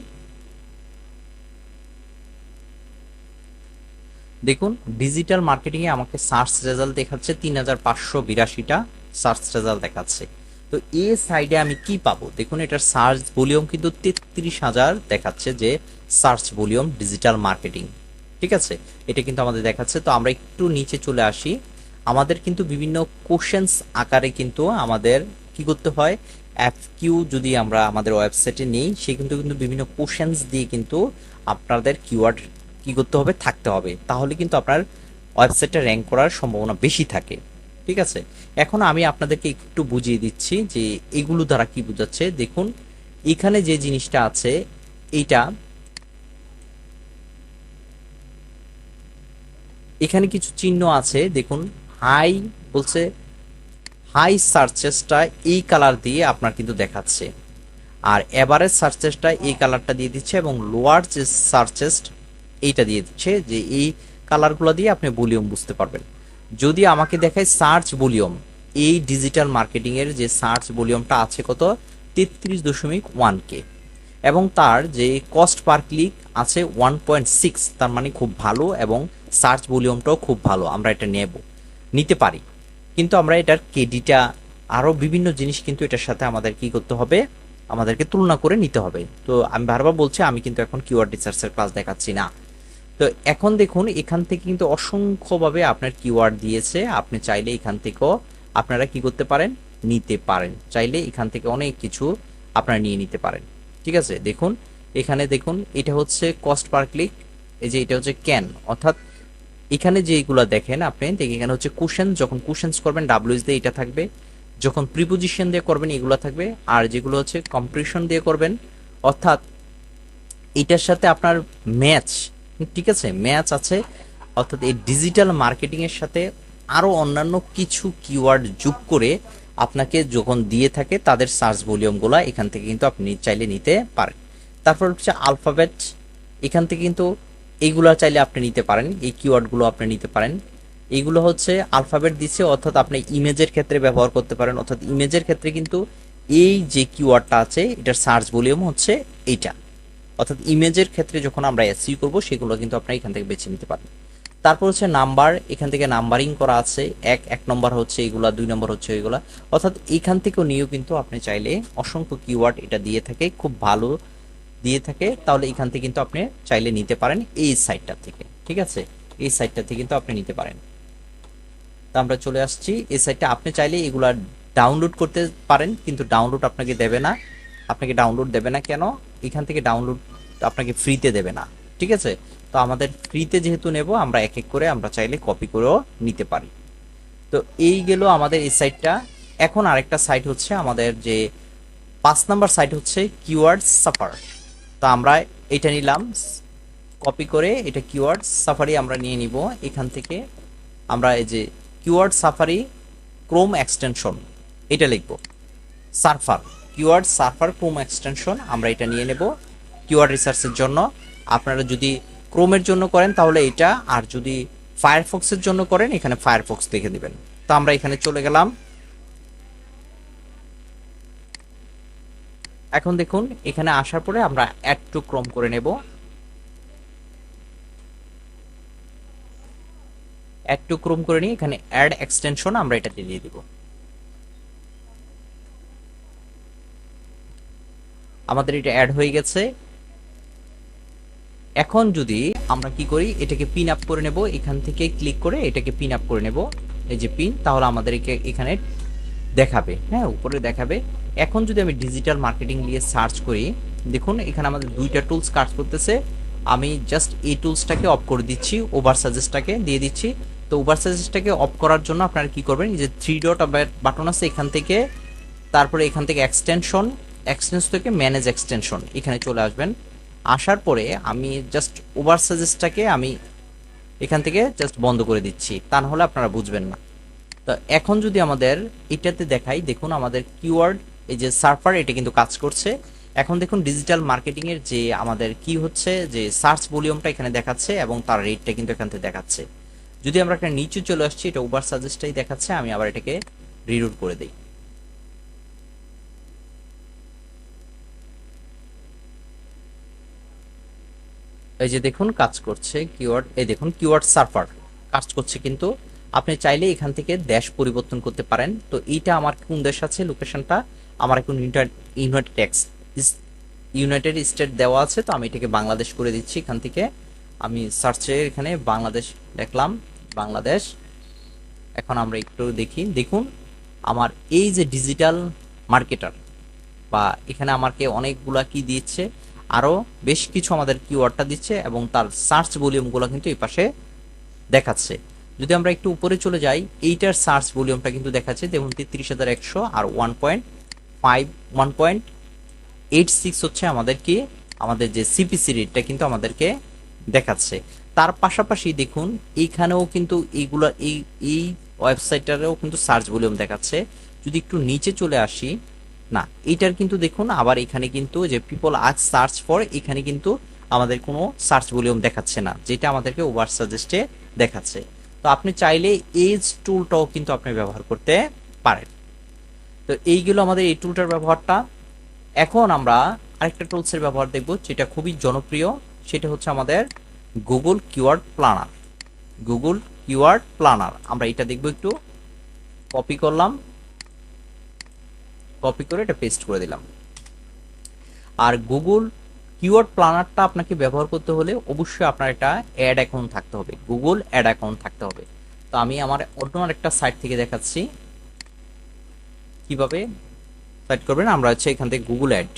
দেখুন ডিজিটাল মার্কেটিং এ আমাকে সার্চ রেজাল্ট দেখাচ্ছে 3582টা সার্চ রেজাল্ট দেখাচ্ছে। তো এই সাইডে আমি কি পাবো, দেখুন এটার সার্চ ভলিউম কিন্তু 33,000 দেখাচ্ছে, যে সার্চ ভলিউম ডিজিটাল মার্কেটিং, ঠিক আছে, এটা কিন্তু আমাদের দেখাচ্ছে। তো আমরা একটু নিচে চলে আসি, আমাদের কিন্তু বিভিন্ন কোশ্চেন্স আকারে কিন্তু আমাদের কি করতে হয়, এফকিউ যদি আমরা আমাদের ওয়েবসাইটে নেই, সে কিন্তু বিভিন্ন কোশ্চেন্স দিয়ে কিন্তু আপনাদের কিওয়ার্ড কি করতে হবে, থাকতে হবে, তাহলে কিন্তু আপনার ওয়েবসাইটে র্যাঙ্ক করার সম্ভাবনা বেশি থাকে, ঠিক আছে। এখন আমি আপনাদেরকে একটু বুঝিয়ে দিচ্ছি যে এগুলো দ্বারা কি বোঝাচ্ছে। দেখুন এখানে যে জিনিসটা আছে, এইটা এখানে কিছু চিহ্ন আছে, দেখুন হাই বলছে, হাই সার্চেসটা এই কালার দিয়ে আপনার কিন্তু দেখাচ্ছে, আর এভারেজ সার্চেসটা এই কালারটা দিয়ে দিচ্ছে, এবং লোয়ার যে সার্চেস এইটা দিয়ে দিচ্ছে, যে এই কালারগুলো দিয়ে আপনি ভলিউম বুঝতে পারবেন। যদি আমাকে দেখায় সার্চ ভলিউম, এই ডিজিটাল মার্কেটিং এর যে সার্চ ভলিউমটা আছে কত, 33.1K, এবং তার যে কস্ট পার ক্লিক আছে 1.6, তার মানে খুব ভালো, এবং সার্চ ভলিউমটাও খুব ভালো, আমরা এটা নিতে পারি। কিন্তু আমরা এটার কেডিটা আরও বিভিন্ন জিনিস কিন্তু এটার সাথে আমাদের কি করতে হবে, আমাদেরকে তুলনা করে নিতে হবে। তো আমি বারবার বলছি, আমি কিন্তু এখন কিওয়ার্ড রিসার্চের ক্লাস দেখাচ্ছি না। তো এখন দেখুন এখান থেকে কিন্তু অসংখ্যভাবে আপনার কিওয়ার্ড দিয়েছে, আপনি চাইলে এখান থেকেও আপনারা কি করতে পারেন, নিতে পারেন, চাইলে এখান থেকে অনেক কিছু আপনারা নিয়ে নিতে পারেন, ঠিক আছে। দেখুন এখানে দেখুন এটা হচ্ছে কস্ট পার ক্লিক, এই যে এটা হচ্ছে ক্যান, অর্থাৎ এখানে যেগুলো দেখেন আপনি, এখানে হচ্ছে কুশন, যখন কুশনস করবেন ডাব্লিউএস দিয়ে এটা থাকবে, যখন প্রিপোজিশন দিয়ে করবেন এগুলো থাকবে, আর যেগুলো হচ্ছে কম্প্রিশন দিয়ে করবেন, অর্থাৎ এটার সাথে আপনার ম্যাচ, ঠিক আছে, ম্যাচ আছে, অর্থাৎ এই ডিজিটাল মার্কেটিং এর সাথে আরো অন্যান্য কিছু কিওয়ার্ড যোগ করে আপনাকে যখন দিয়ে থাকে তাদের সার্চ ভলিউমগুলো এখান থেকে কিন্তু আপনি চাইলে নিতে পারেন। তারপর হচ্ছে আলফাবেট, এখান থেকে কিন্তু এইগুলো চাইলে আপনি নিতে পারেন, এই কিওয়ার্ডগুলো আপনি নিতে পারেন। এইগুলো হচ্ছে আলফাবেট দিচ্ছে, অর্থাৎ আপনি ইমেজের ক্ষেত্রে ব্যবহার করতে পারেন, অর্থাৎ ইমেজের ক্ষেত্রে কিন্তু এই যে কিওয়ার্ডটা আছে এটার সার্চ ভলিউম হচ্ছে এইটা, অর্থাৎ ইমেজের ক্ষেত্রে যখন আমরা এসইও করব সেগুলো কিন্তু আপনারা এখান থেকে বেছে নিতে পারেন। তারপর হচ্ছে নাম্বার, এখান থেকে নাম্বারিং করা আছে, এক নম্বর হচ্ছে এগুলা, 2 নম্বর হচ্ছে এগুলা, অর্থাৎ এখান থেকেও নিয়েও কিন্তু আপনি চাইলে অসংখ্য কিওয়ার্ড এটা দিয়ে থাকে, খুব ভালো দিয়ে থাকে, তাহলে এখান থেকে কিন্তু আপনি চাইলে নিতে পারেন এই সাইটটা থেকে, ঠিক আছে, এই সাইটটা থেকে কিন্তু আপনি নিতে পারেন। তো আমরা চলে আসছি এই সাইটটা, আপনি চাইলে এগুলা ডাউনলোড করতে পারেন, কিন্তু ডাউনলোড আপনাকে দেবে না। আপনাকে ডাউনলোড দেবে না কেন? এখান থেকে ডাউনলোড আপনাকে ফ্রিতে দেবে না, ঠিক আছে? তো আমাদের ফ্রিতে যেহেতু নেব, আমরা এক এক করে আমরা চাইলে কপি করেও নিতে পারি। তো এই গেল আমাদের এই সাইটটা। এখন আরেকটা সাইট হচ্ছে আমাদের যে 5 নাম্বার সাইট হচ্ছে কিওয়ার্ড সাফার। তো আমরা এটা নিলাম কপি করে, এটা কিওয়ার্ড সাফারি আমরা নিয়ে নিব। এখান থেকে আমরা এই যে কিওয়ার্ড সাফারি ক্রোম এক্সটেনশন এটা লিখব, surfer, keyword surfer Chrome extension আমরা এটা নিয়ে নেব কিওয়ার্ড রিসার্চের জন্য। আপনারা যদি ক্রোমের জন্য করেন তাহলে এটা, আর যদি ফায়ারফক্সের জন্য করেন এখানে ফায়ারফক্স লিখে দিবেন। তো আমরা এখানে চলে গেলাম। এখন দেখুন এখানে আসার পরে আমরা অ্যাড টু ক্রোম করে নেব। অ্যাড টু ক্রোম করে নিয়ে এখানে অ্যাড এক্সটেনশন আমরা এটা দিয়ে দিব। আমাদের এটা অ্যাড হয়ে গেছে। এখন যদি আমরা কি করি, এটাকে পিন আপ করে নেব, এখান থেকে ক্লিক করে এটাকে পিন আপ করে নেব, এই যে পিন, তাহলে আমাদের এখানে দেখাবে, হ্যাঁ উপরে দেখাবে। এখন যদি আমি ডিজিটাল মার্কেটিং নিয়ে সার্চ করি, দেখুন এখানে আমাদের দুইটা টুলস কাজ করতেছে। আমি জাস্ট এই টুলসটাকে অফ করে দিচ্ছি, ওভার সাজেস্টটাকে দিয়ে দিচ্ছি। তো ওভার সাজেস্টটাকে অফ করার জন্য আপনারা কি করবেন, এই যে 3 ডট বাটন আছে এখান থেকে, তারপরে এখান থেকে এক্সটেনশন থেকে ম্যানেজ এক্সটেনশন এখানে চলে আসবেন। আসার পরে আমি জাস্ট ওভার সাজেস্টটাকে আমি এখান থেকে জাস্ট বন্ধ করে দিচ্ছি, তা না হলে আপনারা বুঝবেন না। তো এখন যদি আমাদের এটাতে দেখাই, দেখুন আমাদের কিওয়ার্ড এই যে সার্ফার এটা কিন্তু কাজ করছে। এখন দেখুন ডিজিটাল মার্কেটিং এর যে আমাদের কি হচ্ছে, যে সার্চ ভলিউমটা এখানে দেখাচ্ছে এবং তার রেটটা কিন্তু এখান থেকে দেখাচ্ছে। যদি আমরা এখানে নিচে চলে আসছি, এটা ওভার সাজেস্টটাই দেখাচ্ছে, আমি আবার এটাকে রিরুট করে দিই। এই যে দেখুন কাজ করছে কিওয়ার্ড, এই দেখুন কিওয়ার্ড সার্ফার কাজ করছে। কিন্তু আপনি চাইলে এখান থেকে দেশ পরিবর্তন করতে পারেন। তো এইটা আমার কোন দেশ আছে, লোকেশনটা আমার এখন ইউনাইটেড স্টেট দেওয়া আছে, তো আমি এটাকে বাংলাদেশ করে দিচ্ছি। এখান থেকে আমি সার্চে এখানে বাংলাদেশ দেখলাম, বাংলাদেশ। এখন আমরা একটু দেখি, দেখুন আমার এই যে ডিজিটাল মার্কেটার, বা এখানে আমাকে অনেকগুলা কি দিচ্ছে, আরো বেশ কিছু আমাদের কিওয়ার্ডটা দিচ্ছে এবং তার সার্চ ভলিউমগুলো কিন্তু এই পাশে দেখাচ্ছে। যদি আমরা একটু উপরে চলে যাই, এইটার সার্চ ভলিউমটা কিন্তু দেখাচ্ছে, দেখুন 33,100 আর 1.86 হচ্ছে আমাদের কি, আমাদের যে সিপিসি রেটটা কিন্তু আমাদেরকে দেখাচ্ছে। তার পাশাপাশি দেখুন এইখানেও কিন্তু এইগুলা এই ওয়েবসাইটটারেও কিন্তু সার্চ ভলিউম দেখাচ্ছে। যদি একটু নিচে চলে আসি, না এইটার কিন্তু দেখুন আবার এখানে কিন্তু যে পিপল আজ সার্চ ফর, এখানে কিন্তু আমাদের কোনো সার্চ ভলিউম দেখাচ্ছে না, যেটা আমাদেরকে ওভার সাজেস্টে দেখাচ্ছে। তো আপনি চাইলে এজ টুলটাও কিন্তু আপনি ব্যবহার করতে পারেন। তো এইগুলো আমাদের এই টুলটার ব্যবহারটা। এখন আমরা আরেকটা টুলসের ব্যবহার দেখব যেটা খুবই জনপ্রিয়, সেটা হচ্ছে আমাদের Google keyword planner. Google keyword planner আমরা এটা দেখব, একটু কপি করলাম, কপি করে এটা পেস্ট করে দিলাম। আর গুগল কিওয়ার্ড প্ল্যানারটা আপনাকে ব্যবহার করতে হলে অবশ্যই আপনার একটা অ্যাড অ্যাকাউন্ট থাকতে হবে, গুগল অ্যাড অ্যাকাউন্ট থাকতে হবে। তো আমি আমার অন্য একটা সাইট থেকে দেখাচ্ছি কিভাবে সাইট করবেন। আমরা হচ্ছে এখান থেকে গুগল অ্যাড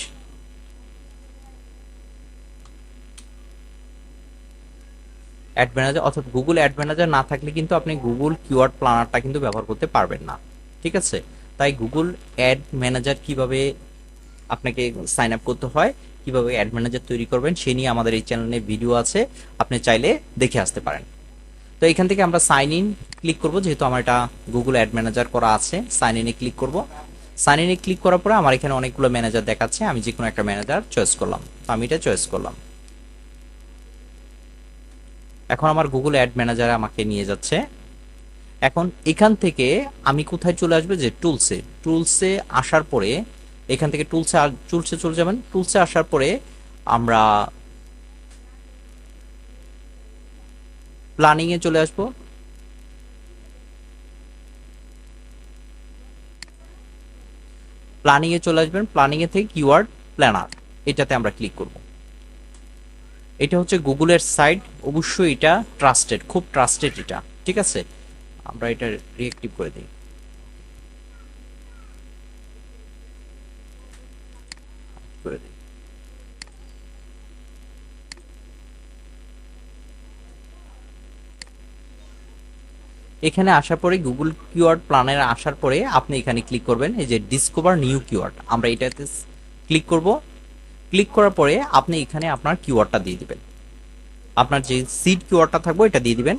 ম্যানেজার, অর্থাৎ গুগল অ্যাড ম্যানেজার না থাকলে কিন্তু আপনি গুগল কিওয়ার্ড প্ল্যানারটা কিন্তু ব্যবহার করতে পারবেন না, ঠিক আছে? তাই গুগল অ্যাড ম্যানেজার কিভাবে আপনাকে সাইন আপ করতে হয়, কিভাবে অ্যাড ম্যানেজার তৈরি করবেন সে নিয়ে আমাদের এই চ্যানেলে ভিডিও আছে, আপনি চাইলে দেখে আসতে পারেন। তো এখান থেকে আমরা সাইন ইন ক্লিক করব, যেহেতু আমার এটা গুগল অ্যাড ম্যানেজার করা আছে, সাইন ইনে ক্লিক করব। সাইন ইনে ক্লিক করার পরে আমার এখানে অনেকগুলো ম্যানেজার দেখাচ্ছে, আমি যে কোনো একটা ম্যানেজার চয়েস করলাম, তো আমি এটা চয়েস করলাম। এখন আমার গুগল অ্যাড ম্যানেজারে আমাকে নিয়ে যাচ্ছে। এখন এখান থেকে আমি কোথায় চলে আসবে, যে টুলসে আসার পরে এখান থেকে টুলসে চলে যাবেন। টুলসে আসার পরে আমরা প্ল্যানিং এ চলে আসবো। প্ল্যানিং এ চলে আসবেন, প্ল্যানিং এ থেকে কিওয়ার্ড প্ল্যানার এটাতে আমরা ক্লিক করব। এটা হচ্ছে গুগলের সাইট, অবশ্যই এটা ট্রাস্টেড, খুব ট্রাস্টেড এটা, ঠিক আছে? আমরা এটা রিঅ্যাক্টিভ করে দিই। করে দিই। এখানে আসার পরে গুগল কিওয়ার্ড প্ল্যানারে আসার পরে আপনি এখানে ক্লিক করবেন, এই যে ডিসকভার নিউ কিওয়ার্ড, আমরা এটাতে ক্লিক করব। ক্লিক করার পরে আপনি এখানে আপনার কিওয়ার্ডটা দিয়ে দিবেন, আপনার যে সিড কিওয়ার্ডটা থাকবে এটা দিয়ে দিবেন।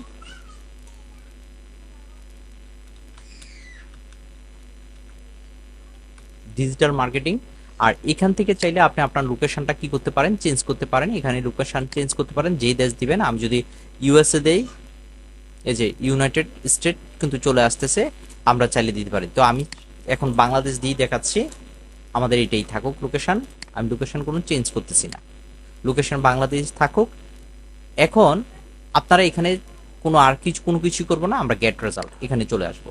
Digital marketing. আর এখান থেকে চাইলে আপনি আপনার লোকেশনটা কি করতে পারেন, চেঞ্জ করতে পারেন। এখানে লোকেশন চেঞ্জ করতে পারেন, যেই দেশ দিবেন। আমি যদি ইউএসএ দেই, এই যে ইউনাইটেড স্টেট কিন্তু চলে আসতেছে, আমরা চাইলে দিতে পারি। তো আমি এখন বাংলাদেশ দিয়ে দেখাচ্ছি, আমাদের এটাই থাকুক লোকেশন, আমি লোকেশন কোনো চেঞ্জ করতেছি না, লোকেশন বাংলাদেশ থাকুক। এখন আপনারা এখানে কোনো কিছু করবো না, আমরা গেট রেজাল্ট এখানে চলে আসবো।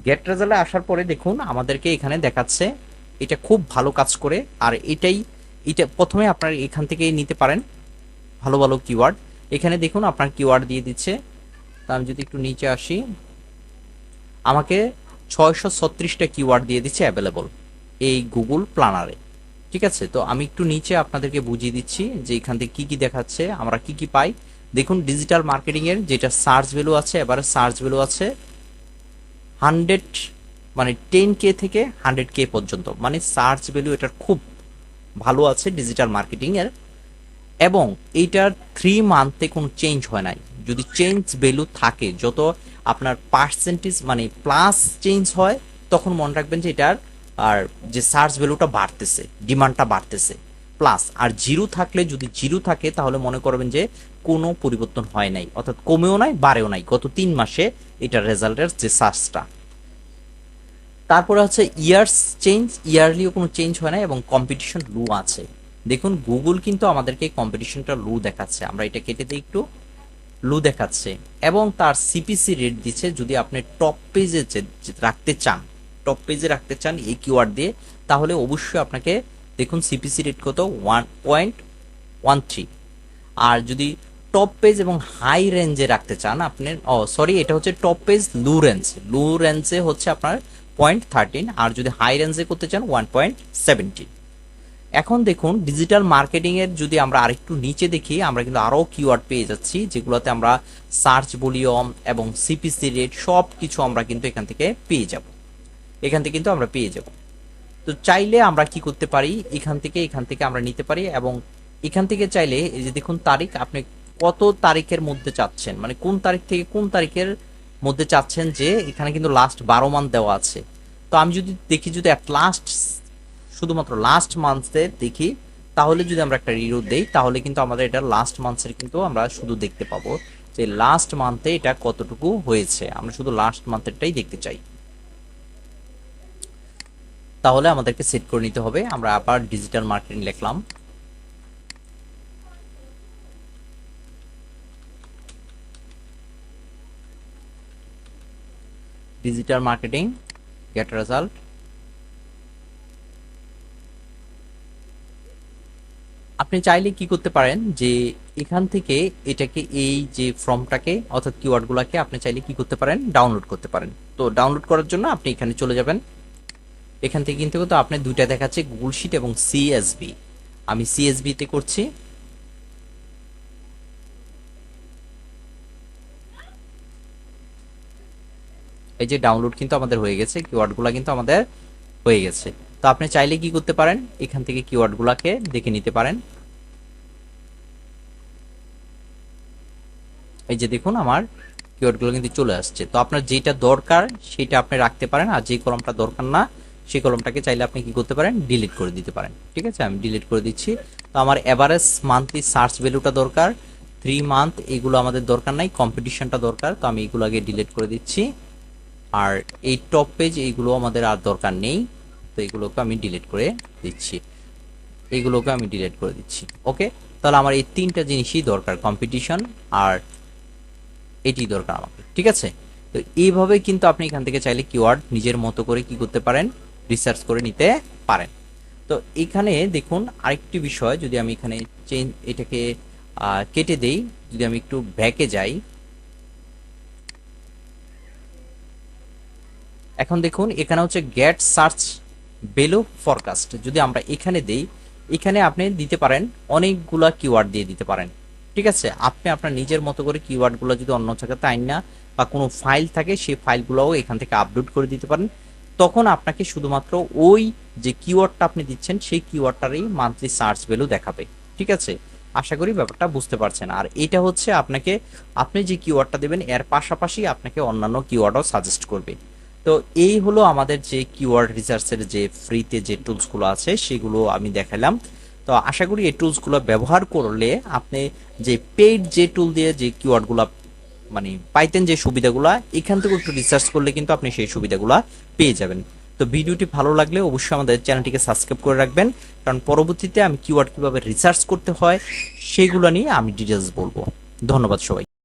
গেট রেজাল্টে আসার পরে দেখুন আমাদেরকে এখানে দেখাচ্ছে, এটা খুব ভালো কাজ করে। আর এটা প্রথমে আপনারা এখান থেকে নিতে পারেন ভালো ভালো কিওয়ার্ড। এখানে দেখুন আপনার কিওয়ার্ড দিয়ে দিচ্ছে। তা আমি যদি একটু নিচে আসি, আমাকে 636টা কিওয়ার্ড দিয়ে দিচ্ছে অ্যাভেলেবল এই গুগল প্ল্যানারে। ঠিক আছে, তো আমি একটু নিচে আপনাদেরকে বুঝিয়ে দিচ্ছি যে এখান থেকে কি কি দেখাচ্ছে, আমরা কি কি পাই। দেখুন ডিজিটাল মার্কেটিং এর যেটা সার্চ ভ্যালু আছে, এবারে সার্চ ভ্যালু আছে 100, মানে 10K থেকে 100K পর্যন্ত, মানে সার্চ ভ্যালু এটার খুব ভালো আছে ডিজিটাল মার্কেটিং এর। এবং এইটার 3 মান্থে কোনো চেঞ্জ হয় নাই। যদি চেঞ্জ ভ্যালু থাকে, যত আপনার পার্সেন্টেজ মানে প্লাস চেঞ্জ হয়, তখন মনে রাখবেন যে এটার আর যে সার্চ ভ্যালুটা বাড়তেছে, ডিমান্ডটা বাড়তেছে প্লাস। আর জিরো থাকলে, যদি জিরো থাকে তাহলে মনে করবেন যে কোনো পরিবর্তন হয় নাই, অর্থাৎ কমেও নাই বাড়েও নাই গত 3 মাসে এটার রেজাল্টের যে সার্চটা। তারপরে হচ্ছে ইয়ার্স চেঞ্জ, ইয়ারলিও কোনো চেঞ্জ হয় না, এবং কম্পিটিশন লো আছে। দেখুন গুগল কিন্তু আমাদেরকে কম্পিটিশনটা লো দেখাচ্ছে, আমরা এটা কেটে দিই একটু, লো দেখাচ্ছে। এবং তার সিপিসি রেট দিচ্ছে, যদি আপনি টপ পেজে রাখতে চান, টপ পেজে রাখতে চান এই কিওয়ার্ড দিয়ে, তাহলে অবশ্যই আপনাকে দেখুন সিপিসি রেট কত 1.13। আর যদি টপ পেজ এবং হাই রেঞ্জে রাখতে চান আপনি, সরি এটা হচ্ছে টপ পেজ লো রেঞ্জ, লো রেঞ্জে হচ্ছে আপনার 0.13, আর যদি হাই রেঞ্জে করতে চান 1.17। এখন দেখুন ডিজিটাল মার্কেটিং এর যদি আমরা আরেকটু নিচে দেখি, আমরা কিন্তু আরো কিওয়ার্ড পেয়ে যাচ্ছি, যেগুলোতে আমরা সার্চ ভলিউম এবং সিপিসি রেট সব কিছু আমরা কিন্তু এখান থেকে পেয়ে যাব, এখান থেকে কিন্তু আমরা পেয়ে যাব। তো চাইলে আমরা কি করতে পারি, এখান থেকে আমরা নিতে পারি। এবং এখান থেকে চাইলে এই যে দেখুন তারিখ, আপনি কত তারিখের মধ্যে চাচ্ছেন, মানে কোন তারিখ থেকে কোন তারিখের মধ্যে চাচ্ছেন, যে এখানে কিন্তু লাস্ট 12 মান্থ দেওয়া আছে। তো আমি যদি দেখি, যদি অ্যাট লাস্ট শুধুমাত্র লাস্ট মান্থে দেখি, তাহলে যদি আমরা একটা রিভিউ দেই, তাহলে কিন্তু আমাদের এটা লাস্ট মান্থের কিন্তু আমরা শুধু দেখতে পাবো যে লাস্ট মান্থে এটা কতটুকু হয়েছে, আমরা শুধু লাস্ট মান্থেরটাই দেখতে চাই। তাহলে আমাদেরকে সেট করে নিতে হবে, আমরা আবার ডিজিটাল মার্কেটিং লিখলাম, ডিজিটাল মার্কেটিং গেট রেজাল্ট। আপনি চাইলে কি করতে পারেন, যে এখান থেকে এটাকে এই যে ফর্মটাকে অর্থাৎ কিওয়ার্ডগুলোকে আপনি চাইলে কি করতে পারেন, ডাউনলোড করতে পারেন। তো ডাউনলোড করার জন্য আপনি এখানে চলে যাবেন। এখান থেকে কিন্তু আপনি দুইটা দেখাচ্ছে, গুগল শিট এবং সিএসবি। আমি সিএসবি তে করছি। এই যে ডাউনলোড কিন্তু আমাদের হয়ে গেছে, কিওয়ার্ডগুলো কিন্তু আমাদের হয়ে গেছে। তো আপনি চাইলে কি করতে পারেন, এখান থেকে কিওয়ার্ডগুলোকে দেখে নিতে পারেন। এই যে দেখুন আমার কিওয়ার্ডগুলো কিন্তু চলে আসছে। তো আপনার যেটা দরকার সেটা আপনি রাখতে পারেন, আর যে কলমটা দরকার না সেই কলমটাকে চাইলে আপনি কি করতে পারেন, ডিলিট করে দিতে পারেন। ঠিক আছে, আমি ডিলিট করে দিচ্ছি। তো আমার এভারেজ মান্থলি সার্চ ভ্যালুটা দরকার, 3 মান্থ, এগুলো আমাদের দরকার নাই, কম্পিটিশনটা দরকার। তো আমি এগুলো আগে ডিলিট করে দিচ্ছি। আর এই টপ পেজ এইগুলো আমাদের আর দরকার নেই, তো এগুলোকে আমি ডিলিট করে দিচ্ছি, এইগুলোকে আমি ডিলিট করে দিচ্ছি। ওকে, তাহলে আমার এই 3টা জিনিসই দরকার, কম্পিটিশন আর এটি দরকার আমাকে। ঠিক আছে, তো এইভাবে কিন্তু আপনি এখান থেকে চাইলে কিওয়ার্ড নিজের মতো করে কি করতে পারেন, রিসার্চ করে নিতে পারেন। তো এখানে দেখুন আরেকটি বিষয়, যদি আমি এখানে এটাকে কেটে দেই, যদি আমি একটু ব্যাকে যাই, এখন দেখুন এখানে হচ্ছে গেট সার্চ ভ্যালু ফরকাস্ট যদি আমরা এখানে দেই, এখানে আপনি দিতে পারেন অনেকগুলা কিওয়ার্ড দিয়ে দিতে পারেন। ঠিক আছে, আপনি আপনার নিজের মতো করে কিওয়ার্ডগুলো যদি অন্য জায়গাতে আইন না বা কোনো ফাইল থাকে সেই ফাইলগুলোও এখান থেকে আপলোড করে দিতে পারেন। তখন আপনাকে শুধুমাত্র ওই যে কিওয়ার্ডটা আপনি দিচ্ছেন সেই কিওয়ার্ডটারই মান্থলি সার্চ ভ্যালু দেখাবে। ঠিক আছে, আশা করি ব্যাপারটা বুঝতে পারছেন। আর এটা হচ্ছে আপনাকে, আপনি যে কিওয়ার্ডটা দেবেন এর পাশাপাশি আপনাকে অন্যান্য কিওয়ার্ডও সাজেস্ট করবে। তো এই হলো আমাদের যে কিওয়ার্ড রিসার্চের যে ফ্রিতে যে টুলসগুলো আছে সেগুলো আমি দেখালাম। তো আশা করি এই টুলসগুলো ব্যবহার করলে আপনি যে পেইড যে টুল দিয়ে যে কিওয়ার্ডগুলো মানে পাইতেন যে সুবিধাগুলো, এখান থেকে একটু রিসার্চ করলে কিন্তু আপনি সেই সুবিধাগুলো পেয়ে যাবেন। তো ভিডিওটি ভালো লাগলে অবশ্যই আমাদের চ্যানেলটিকে সাবস্ক্রাইব করে রাখবেন, কারণ পরবর্তীতে আমি কিওয়ার্ড কিভাবে রিসার্চ করতে হয় সেগুলো নিয়ে আমি ডিটেলস বলবো। ধন্যবাদ সবাই।